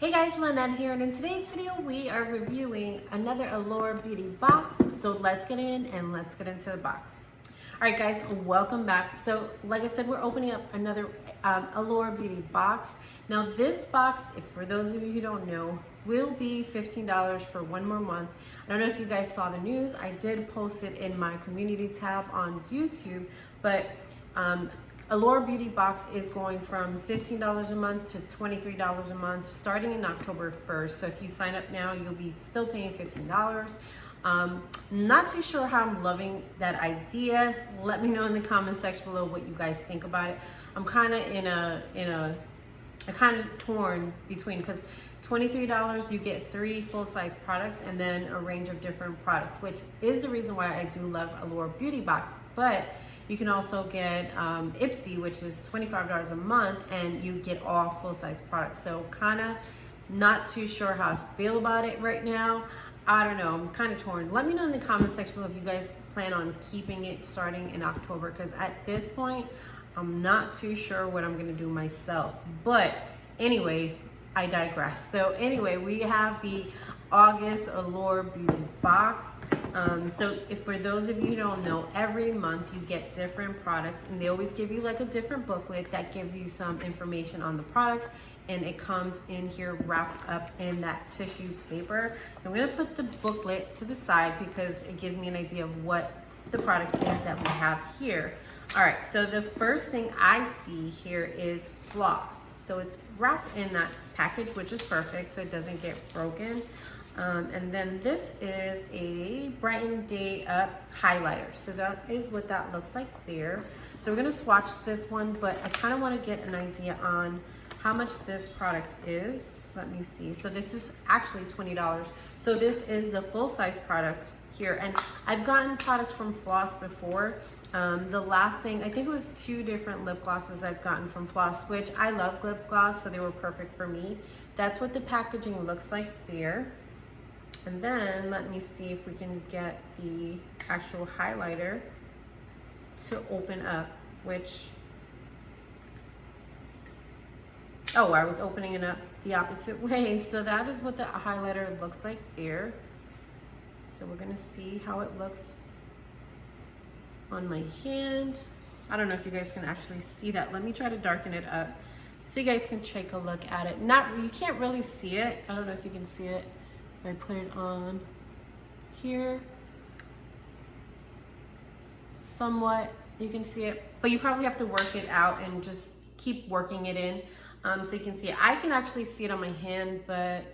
Hey guys, Lynette here, and in today's video we are reviewing another Allure beauty box. So let's get in and let's get into the box. All right guys, welcome back. So like I said, we're opening up another Allure beauty box. Now this box, for those of you who don't know, will be $15 for one more month. I don't know if you guys saw the news. I did post it in my community tab on YouTube, but Allure Beauty Box is going from $15 a month to $23 a month starting in October 1st. So if you sign up now, you'll be still paying $15. Not too sure how I'm loving that idea. Let me know in the comment section below what you guys think about it. I'm kind of kind of torn between, because $23 you get 3 full-size products and then a range of different products, which is the reason why I do love Allure Beauty Box. But you can also get Pixie, which is $25 a month, and you get all full-size products. So kind of not too sure how I feel about it right now. I don't know, I'm kind of torn. Let me know in the comment section below if you guys plan on keeping it starting in October, because at this point, I'm not too sure what I'm gonna do myself. But anyway, I digress. So anyway, we have the August Allure Beauty Box. So if for those of you who don't know, every month you get different products, and they always give you like a different booklet that gives you some information on the products, and it comes in here wrapped up in that tissue paper. So I'm gonna put the booklet to the side because it gives me an idea of what the product is that we have here. All right, so the first thing I see here is floss. So it's wrapped in that package, which is perfect so it doesn't get broken. And then this is a Brighten Day Up highlighter. So that is what that looks like there. So we're gonna swatch this one, but I kind of want to get an idea on how much this product is. Let me see. So this is actually $20. So this is the full-size product here. And I've gotten products from Floss before. The last thing, I think it was 2 different lip glosses I've gotten from Floss, which I love lip gloss, so they were perfect for me. That's what the packaging looks like there. And then let me see if we can get the actual highlighter to open up, which, oh, I was opening it up the opposite way. So that is what the highlighter looks like there. So we're gonna see how it looks on my hand. I don't know if you guys can actually see that. Let me try to darken it up so you guys can take a look at it. You can't really see it. I don't know if you can see it. I put it on here somewhat, you can see it, but you probably have to work it out and just keep working it in so you can see it. I can actually see it on my hand, but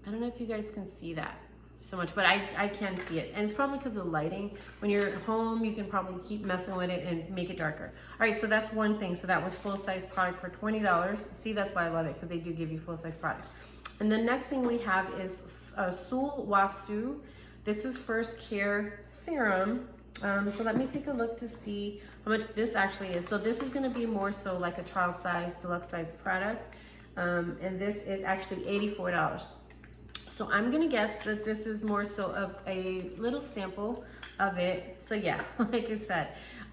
I don't know if you guys can see that so much, but I can see it, and it's probably because of lighting. When you're at home, you can probably keep messing with it and make it darker. All right, so that's one thing. So that was full-size product for $20. See, that's why I love it, because they do give you full-size products. And the next thing we have is Sul Wasu. This is First Care Serum. So let me take a look to see how much this actually is. So this is gonna be more so like a child size, deluxe size product. And this is actually $84. So I'm gonna guess that this is more so of a little sample of it. So yeah, like I said,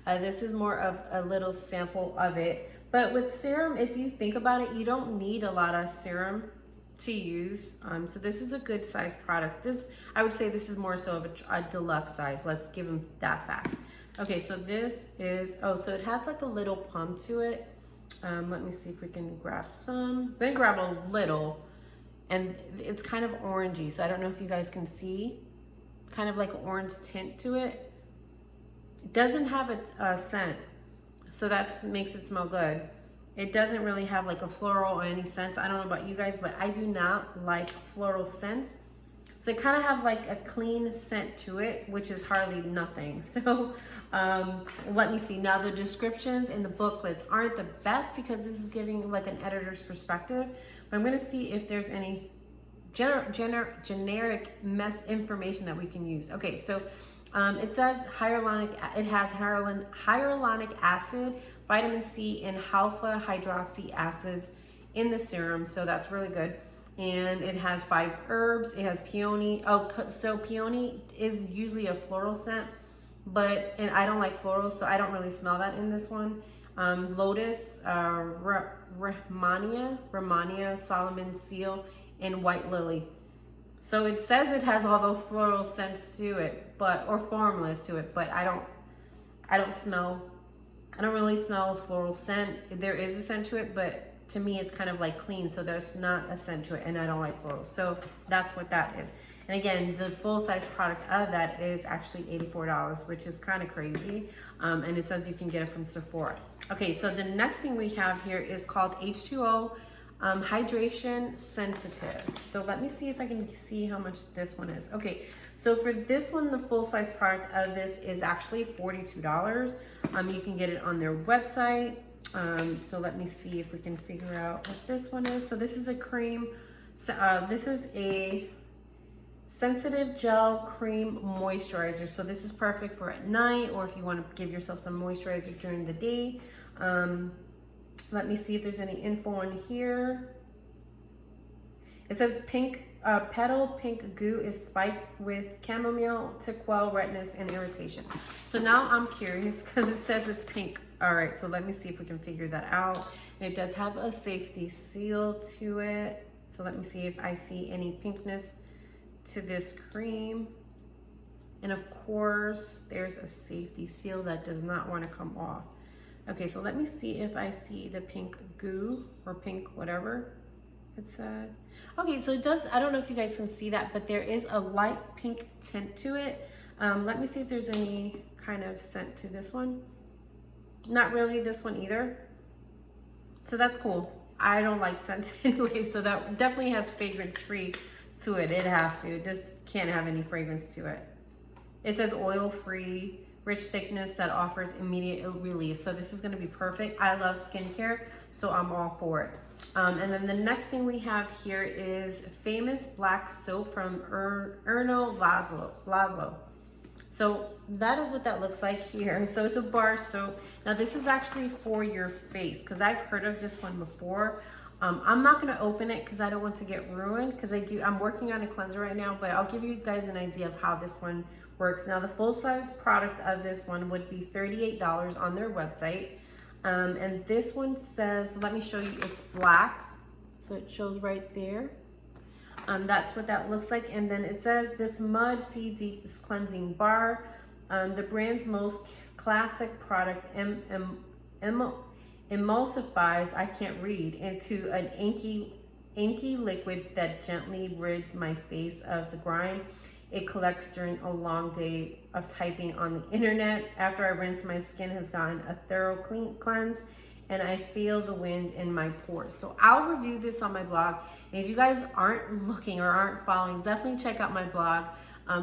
this is more of a little sample of it. But with serum, if you think about it, you don't need a lot of serum to use. So this is a good size product. I would say this is more so of a deluxe size. Let's give them that fact. Okay, so this is, oh, so it has like a little pump to it. Let me see if we can grab some. I'm gonna grab a little, and it's kind of orangey, so I don't know if you guys can see. It's kind of like an orange tint to it. It doesn't have a scent, so that makes it smell good. It doesn't really have like a floral or any scents. I don't know about you guys, but I do not like floral scents. So it kind of have like a clean scent to it, which is hardly nothing. So let me see. Now the descriptions in the booklets aren't the best because this is giving like an editor's perspective, but I'm gonna see if there's any generic information that we can use. Okay, so it says it has hyaluronic acid, vitamin C, and alpha hydroxy acids in the serum, so that's really good. And it has 5 herbs. It has peony. Oh, so peony is usually a floral scent, and I don't like florals, so I don't really smell that in this one. Lotus, Romania, Solomon Seal, and White Lily. So it says it has all those floral scents to it, or formulas to it, but I don't really smell a floral scent. There is a scent to it, but to me it's kind of like clean, so there's not a scent to it, and I don't like floral. So that's what that is. And again, the full size product of that is actually $84, which is kind of crazy. And it says you can get it from Sephora. Okay, so the next thing we have here is called H2O Hydration Sensitive. So let me see if I can see how much this one is. Okay, so for this one, the full size product of this is actually $42. You can get it on their website. So let me see if we can figure out what this one is. So this is a cream. This is a sensitive gel cream moisturizer. So this is perfect for at night, or if you want to give yourself some moisturizer during the day. Let me see if there's any info on here. It says petal pink goo is spiked with chamomile to quell redness and irritation. So now I'm curious because it says it's pink. All right, so let me see if we can figure that out. And it does have a safety seal to it. So let me see if I see any pinkness to this cream. And of course, there's a safety seal that does not want to come off. Okay, so let me see if I see the pink goo or pink whatever it said. Okay, so it does, I don't know if you guys can see that, but there is a light pink tint to it. Let me see if there's any kind of scent to this one. Not really this one either. So that's cool. I don't like scents anyway, so that definitely has fragrance free to it. It has to. It just can't have any fragrance to it. It says oil free, rich thickness that offers immediate relief. So this is going to be perfect. I love skincare, so I'm all for it. And then the next thing we have here is Famous Black Soap from Erno Laszlo. So that is what that looks like here. So it's a bar soap. Now this is actually for your face because I've heard of this one before. I'm not going to open it because I don't want to get ruined because I'm working on a cleanser right now, but I'll give you guys an idea of how this one works. Now the full size product of this one would be $38 on their website. And this one says, let me show you, it's black. So it shows right there. That's what that looks like. And then it says this Mud Sea Deep Cleansing Bar, the brand's most classic product, emulsifies, I can't read, into an inky liquid that gently rids my face of the grime it collects during a long day of typing on the internet. After I rinse, my skin has gotten a thorough cleanse and I feel the wind in my pores. So I'll review this on my blog. And if you guys aren't looking or aren't following, definitely check out my blog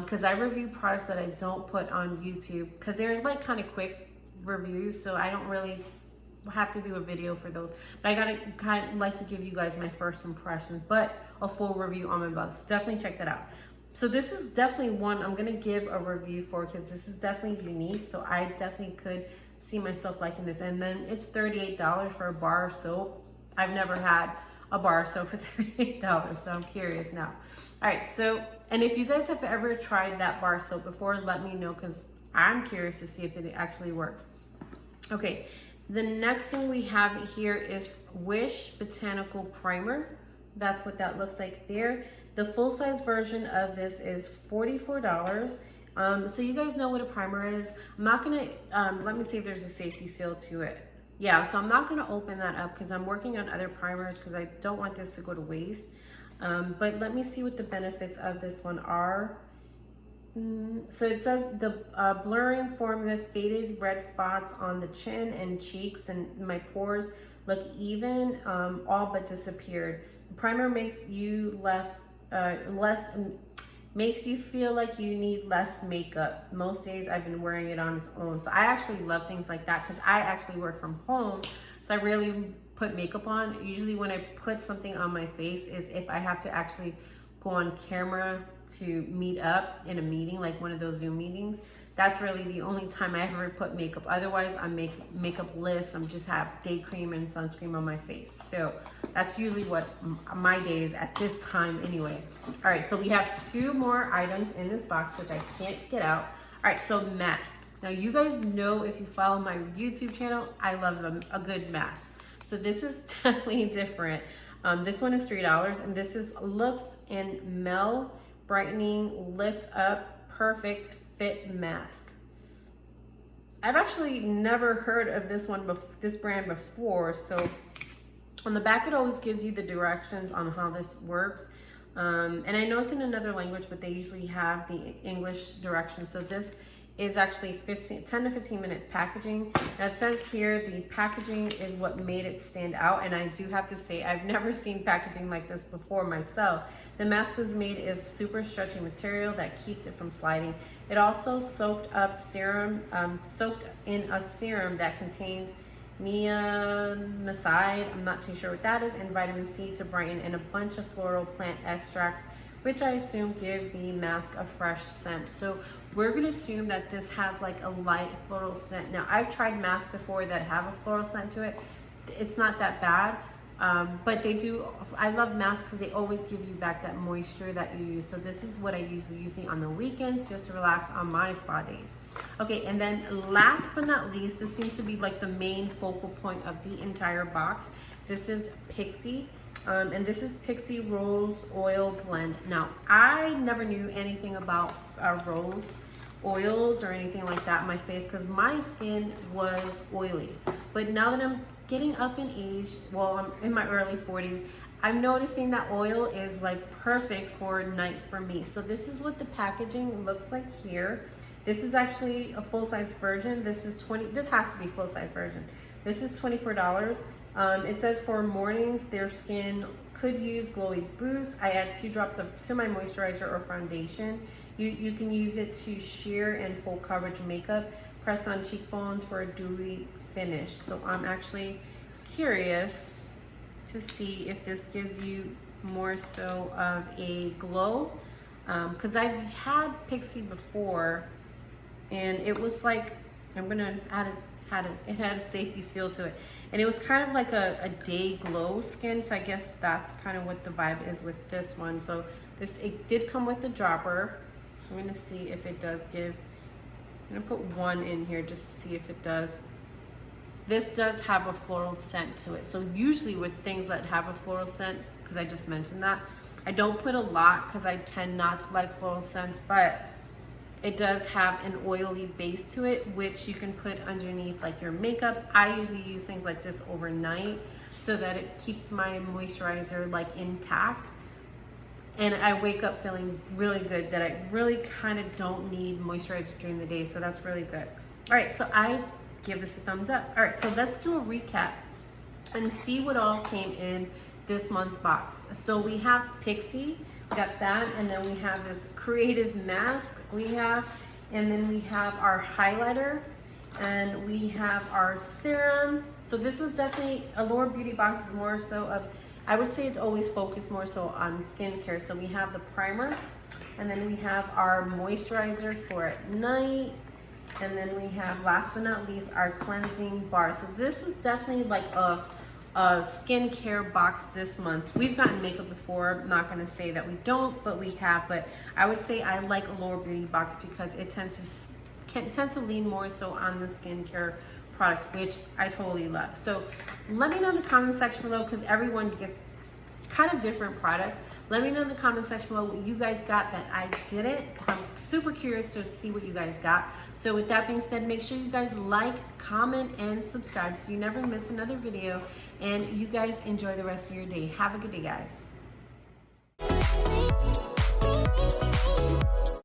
because I review products that I don't put on YouTube because they're like kind of quick reviews. So I don't really have to do a video for those. But I gotta kind of like to give you guys my first impressions, but a full review on my blog. So definitely check that out. So this is definitely one I'm gonna give a review for because this is definitely unique. So I definitely could see myself liking this. And then it's $38 for a bar of soap. I've never had a bar of soap for $38, so I'm curious now. All right, so, and if you guys have ever tried that bar of soap before, let me know because I'm curious to see if it actually works. Okay, the next thing we have here is Wish Botanical Primer. That's what that looks like there. The full-size version of this is $44. So you guys know what a primer is. I'm not gonna, let me see if there's a safety seal to it. Yeah, so I'm not gonna open that up because I'm working on other primers because I don't want this to go to waste. But let me see what the benefits of this one are. So it says the blurring formula faded red spots on the chin and cheeks and my pores look even, all but disappeared. The primer makes you makes you feel like you need less makeup. Most days I've been wearing it on its own. So I actually love things like that because I actually work from home. So I rarely put makeup on. Usually when I put something on my face is if I have to actually go on camera to meet up in a meeting, like one of those Zoom meetings. That's really the only time I ever put makeup. Otherwise, I make makeup-less. I'm just have day cream and sunscreen on my face. So that's usually what my day is at this time anyway. All right, so we have two more items in this box, which I can't get out. All right, so mask. Now you guys know, if you follow my YouTube channel, I love a good mask. So this is definitely different. This one is $3, and this is Looks and Mel Brightening Lift Up Perfect Fit Mask. I've actually never heard of this brand before. So on the back, it always gives you the directions on how this works. And I know it's in another language, but they usually have the English directions. So this is actually 10 to 15 minute packaging. Now it says here the packaging is what made it stand out, and I do have to say I've never seen packaging like this before myself. The mask is made of super stretchy material that keeps it from sliding. It also soaked in a serum that contains niacinamide, I'm not too sure what that is, and vitamin C to brighten, and a bunch of floral plant extracts, which I assume give the mask a fresh scent. So we're gonna assume that this has like a light floral scent. Now I've tried masks before that have a floral scent to it. It's not that bad, but they do. I love masks because they always give you back that moisture that you use. So this is what I usually on the weekends, just to relax on my spa days. Okay, and then last but not least, this seems to be like the main focal point of the entire box. This is Pixie. And this is Pixie Rose Oil Blend. Now, I never knew anything about rose oils or anything like that in my face because my skin was oily. But now that I'm getting up in age, well, I'm in my early 40s, I'm noticing that oil is like perfect for night for me. So this is what the packaging looks like here. This is actually a full-size version. This has to be full-size version. This is $24. It says for mornings, their skin could use glowy boost. I add 2 drops to my moisturizer or foundation. You can use it to sheer and full coverage makeup. Press on cheekbones for a dewy finish. So I'm actually curious to see if this gives you more so of a glow. Because I've had Pixie before, and it was like, it had a safety seal to it, and it was kind of like a day glow skin. So I guess that's kind of what the vibe is with this one. So it did come with the dropper, so I'm gonna see if it does give. I'm gonna put one in here just to see if it does. This does have a floral scent to it. So usually with things that have a floral scent, because I just mentioned that, I don't put a lot because I tend not to like floral scents, but it does have an oily base to it, which you can put underneath like your makeup. I usually use things like this overnight so that it keeps my moisturizer like intact. And I wake up feeling really good that I really kind of don't need moisturizer during the day. So that's really good. All right, so I give this a thumbs up. All right, so let's do a recap and see what all came in this month's box. So we have Pixie. Got that, and then we have this creative mask and then we have our highlighter, and we have our serum. So this was definitely, Allure Beauty Box is more so of, I would say it's always focused more so on skincare. So we have the primer, and then we have our moisturizer for at night, and then we have, last but not least, our cleansing bar. So this was definitely like a skincare box this month. We've gotten makeup before. I'm not going to say that we don't, but we have. But I would say I like Allure Beauty Box because it tends to lean more so on the skincare products, which I totally love. So let me know in the comment section below, because everyone gets kind of different products. Let me know in the comment section below what you guys got that I didn't, because I'm super curious to see what you guys got. So with that being said, make sure you guys like, comment, and subscribe so you never miss another video. And you guys enjoy the rest of your day. Have a good day, guys.